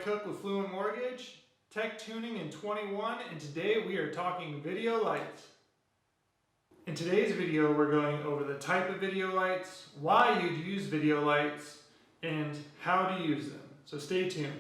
Cook with Fluorescent Mortgage, Tech Tuning in 21, and today we are talking video lights. In today's video, we're going over the type of video lights, why you'd use video lights, and how to use them. So stay tuned.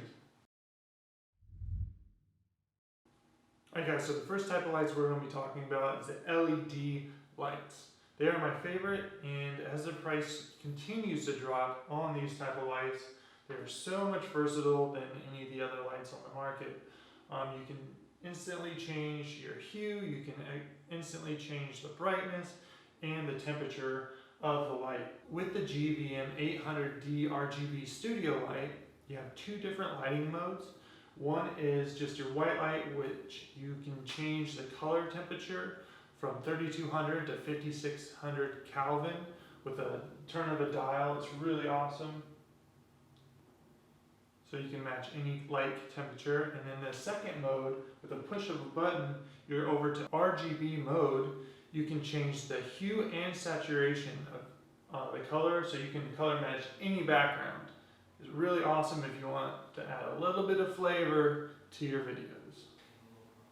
Alright guys, so the first type of lights we're going to be talking about is the LED lights. They are my favorite, and as the price continues to drop on these type of lights, they're so much versatile than any of the other lights on the market. You can instantly change your hue, you can instantly change the brightness and the temperature of the light. With the GVM 800D RGB Studio light, you have two different lighting modes. One is just your white light, which you can change the color temperature from 3200 to 5600 Kelvin with a turn of a dial. It's really awesome. So you can match any light temperature. And then the second mode, with a push of a button, you're over to RGB mode. You can change the hue and saturation of the color, so you can color match any background. It's really awesome if you want to add a little bit of flavor to your videos.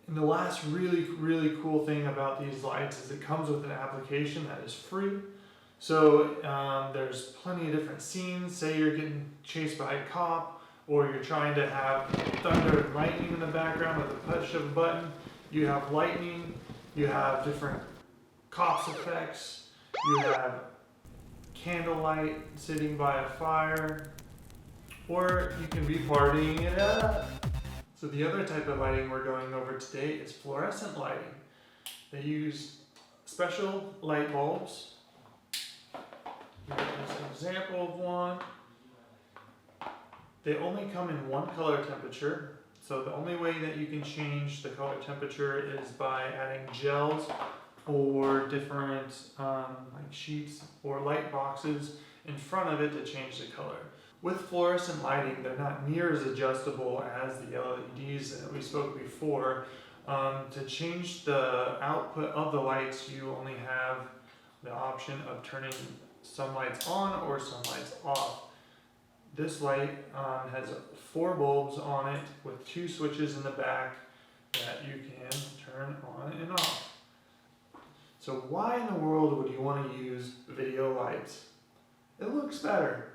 And the last really cool thing about these lights is it comes with an application that is free. So there's plenty of different scenes. Say you're getting chased by a cop, or you're trying to have thunder and lightning in the background with a push of a button. You have lightning, you have different cops effects, you have candlelight sitting by a fire, or you can be partying it up. So the other type of lighting we're going over today is fluorescent lighting. They use special light bulbs. Here's an example of one. They only come in one color temperature, so the only way that you can change the color temperature is by adding gels or different like sheets or light boxes in front of it to change the color. With fluorescent lighting, they're not near as adjustable as the LEDs that we spoke before. To change the output of the lights, you only have the option of turning some lights on or some lights off. This light has 4 bulbs on it with 2 switches in the back that you can turn on and off. So why in the world would you want to use video lights? It looks better.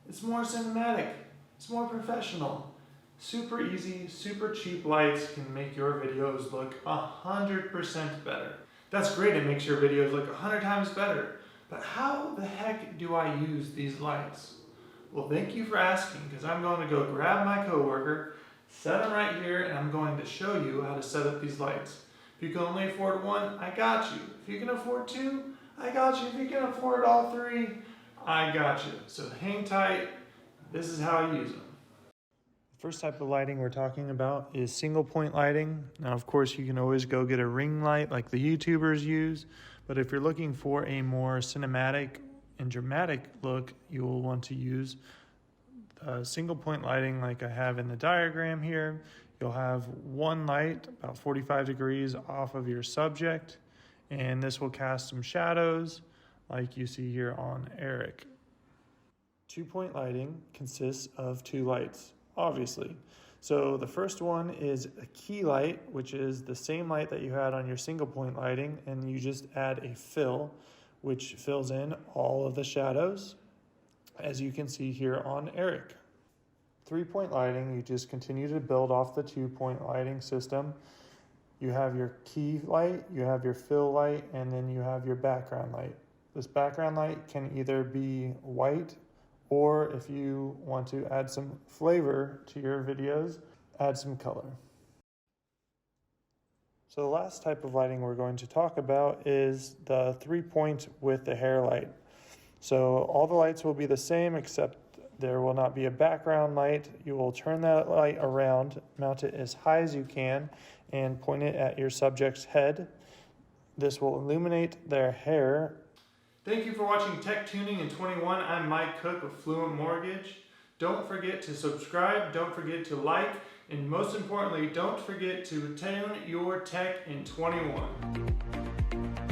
It's more cinematic. It's more professional. Super easy, super cheap lights can make your videos look 100% better. That's great, it makes your videos look 100 times better. But how the heck do I use these lights? Well, thank you for asking, because I'm going to go grab my coworker, set him right here, and I'm going to show you how to set up these lights. If you can only afford one, I got you. If you can afford 2, I got you. If you can afford all 3, I got you. So hang tight. This is how I use them. The first type of lighting we're talking about is single point lighting. Now, of course, you can always go get a ring light like the YouTubers use, but if you're looking for a more cinematic and dramatic look, you will want to use single point lighting like I have in the diagram here. You'll have one light about 45 degrees off of your subject, and this will cast some shadows like you see here on Eric. 2-point lighting consists of 2 lights, obviously. So the first one is a key light, which is the same light that you had on your single point lighting, and you just add a fill, which fills in all of the shadows, as you can see here on Eric. 3-point lighting, you just continue to build off the 2-point lighting system. You have your key light, you have your fill light, and then you have your background light. This background light can either be white, or if you want to add some flavor to your videos, add some color. So the last type of lighting we're going to talk about is the 3-point with the hair light. So all the lights will be the same, except there will not be a background light. You will turn that light around, mount it as high as you can, and point it at your subject's head. This will illuminate their hair. Thank you for watching Tech Tuning in 21. I'm Mike Cook with Fluorescent Mortgage. Don't forget to subscribe, don't forget to like, and most importantly, don't forget to tune your tech in 21.